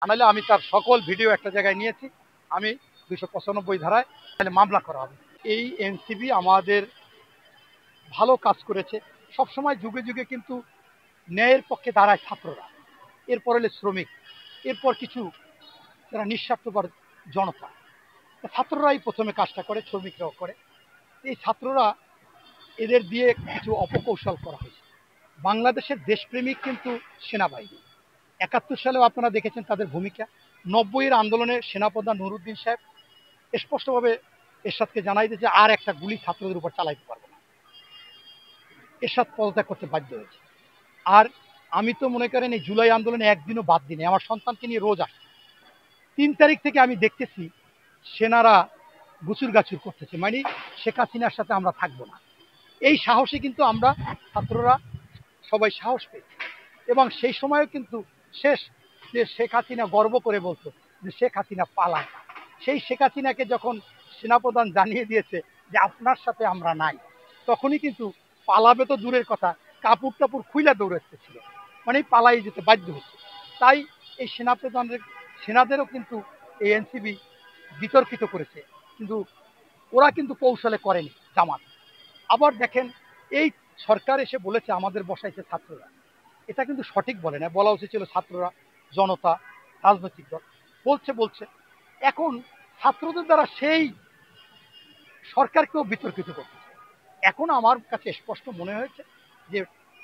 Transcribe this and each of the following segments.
নাহলে আমি তার সকল ভিডিও একটা জায়গায় নিয়েছি। আমি ২৯৫ ধারায় তাহলে মামলা করা হবে। এই এনসিবি আমাদের ভালো কাজ করেছে। সবসময় যুগে যুগে কিন্তু ন্যায়ের পক্ষে দাঁড়ায় ছাত্ররা, এরপর হলে শ্রমিক, এরপর কিছু যারা নিঃস্বার্থপর জনতা। ছাত্ররাই প্রথমে কাজটা করে, শ্রমিকরাও করে। এই ছাত্ররা এদের দিয়ে কিছু অপকৌশল করা হয়েছে। বাংলাদেশের দেশপ্রেমিক কিন্তু সেনাবাহিনী। ৭১ সালেও আপনারা দেখেছেন তাদের ভূমিকা। ৯০-এর আন্দোলনে সেনাপ্রধান নুরুদ্দিন সাহেব স্পষ্টভাবে এরশাদকে জানাই দিয়েছে আর একটা গুলি ছাত্রদের উপর চালাইতে পারবে না। এরশাদ পদত্যাগ করতে বাধ্য হয়েছে। আর আমি তো মনে করেন এই জুলাই আন্দোলনে একদিনও বাদ দিই, আমার সন্তানকে নিয়ে রোজ আসে। ৩ তারিখ থেকে আমি দেখতেছি সেনারা গুচুর গাচুর করতেছে, মানে শেখ হাসিনার সাথে আমরা থাকবো না। এই সাহসে কিন্তু আমরা ছাত্ররা সবাই সাহস পেয়েছি। এবং সেই সময়ও কিন্তু শেষ যে শেখ হাসিনা গর্ব করে বলতো যে শেখ হাসিনা পালায় না, সেই শেখ হাসিনাকে যখন সেনাপ্রধান জানিয়ে দিয়েছে যে আপনার সাথে আমরা নাই, তখনই কিন্তু পালাবে তো দূরের কথা, কাপড় টাপুর খুইলা দৌড়াচ্ছিল, মানে পালাই যেতে বাধ্য হচ্ছে। তাই এই সেনাদেরও কিন্তু এই এনসিবি বিতর্কিত করেছে, কিন্তু ওরা কিন্তু কৌশলে করেনি জামাত। আবার দেখেন, এই সরকার এসে বলেছে আমাদের বসাইছে ছাত্ররা, এটা কিন্তু সঠিক বলে না, বলা উচিত ছিল ছাত্ররা, জনতা, রাজনৈতিক দল। বলছে এখন ছাত্রদের দ্বারা সেই সরকারকেও বিতর্কিত করতেছে। এখন আমার কাছে স্পষ্ট মনে হয়েছে যে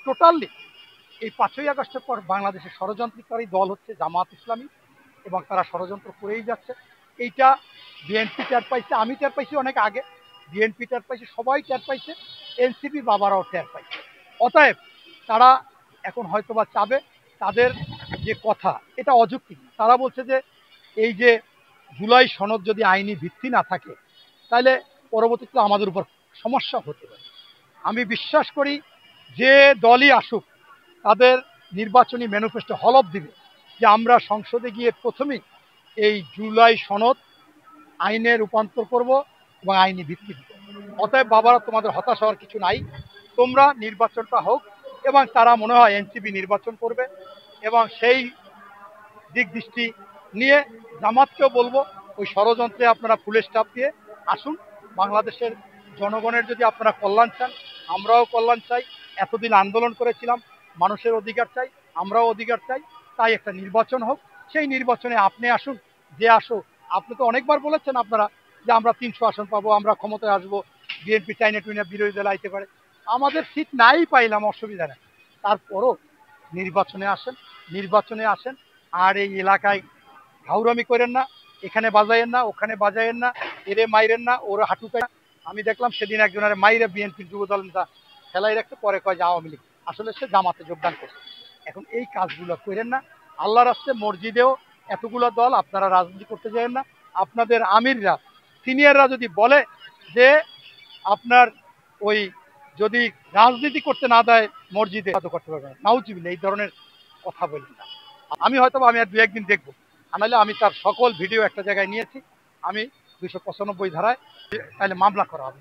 টোটালি এই ৫ই আগস্টের পর বাংলাদেশের ষড়যন্ত্রকারী দল হচ্ছে জামাত ইসলামী, এবং তারা ষড়যন্ত্র করেই যাচ্ছে। এইটা বিএনপি টের পাইছে, আমি টের পাইছি অনেক আগে, বিএনপি টের পাইছে, সবাই টের পাইছে, এনসিপি বাবারাও টের পাইছে। অতএব তারা এখন হয়তোবা চাবে তাদের যে কথা এটা অযৌক্তিক। তারা বলছে যে এই যে জুলাই সনদ যদি আইনি ভিত্তি না থাকে তাহলে পরবর্তীতে আমাদের উপর সমস্যা হতে পারে। আমি বিশ্বাস করি যে দলই আসুক তাদের নির্বাচনী ম্যানিফেস্টো হলফ দিবে যে আমরা সংসদে গিয়ে প্রথমেই এই জুলাই সনদ আইনে রূপান্তর করব এবং আইনি ভিত্তি দিব। অতএব বাবারা, তোমাদের হতাশ হওয়ার কিছু নাই, তোমরা নির্বাচনটা হোক। এবং তারা মনে হয় এনসিপি নির্বাচন করবে, এবং সেই দিক দৃষ্টি নিয়ে জামাতকেও বলবো ওই ষড়যন্ত্রে আপনারা ফুলের স্টাফ দিয়ে আসুন। বাংলাদেশের জনগণের যদি আপনারা কল্যাণ চান, আমরাও কল্যাণ চাই। এতদিন আন্দোলন করেছিলাম, মানুষের অধিকার চাই, আমরাও অধিকার চাই। তাই একটা নির্বাচন হোক, সেই নির্বাচনে আপনি আসুন, যে আসো। আপনি তো অনেকবার বলেছেন আপনারা যে আমরা ৩০০ আসন পাবো, আমরা ক্ষমতায় আসবো, বিএনপি টাইনে টুইনে বিরোধী দল আইতে পারে। আমাদের সিট নাই পাইলাম, অসুবিধা নেই, তারপরও নির্বাচনে আসেন। আর এই এলাকায় ঘাউরামি করেন না, এখানে বাজাইয়েন না, ওখানে বাজাইয়েন না, এরে মাইরেন না, ওরা হাঁটুকায়। আমি দেখলাম সেদিন একজনের মাইরে বিএনপির যুবদল নেতা খেলাই রাখতে, পরে কয় যে আওয়ামী লীগ, আসলে সে জামাতে যোগদান করছে। এখন এই কাজগুলো করেন না। আল্লাহর রাস্তে মসজিদেও এতগুলো দল, আপনারা রাজনীতি করতে যাবেন না। আপনাদের আমিররা, সিনিয়ররা যদি বলে যে আপনার ওই যদি রাজনীতি করতে না দেয় মসজিদে, করতে পারবে না, নাউজুবিল্লাহ, এই ধরনের কথা বলি না। আমি হয়তো আমি আর ২-১ দিন দেখবো, নাহলে আমি তার সকল ভিডিও একটা জায়গায় নিয়েছি। আমি ২৯৫ ধারায় তাহলে মামলা করা হবে।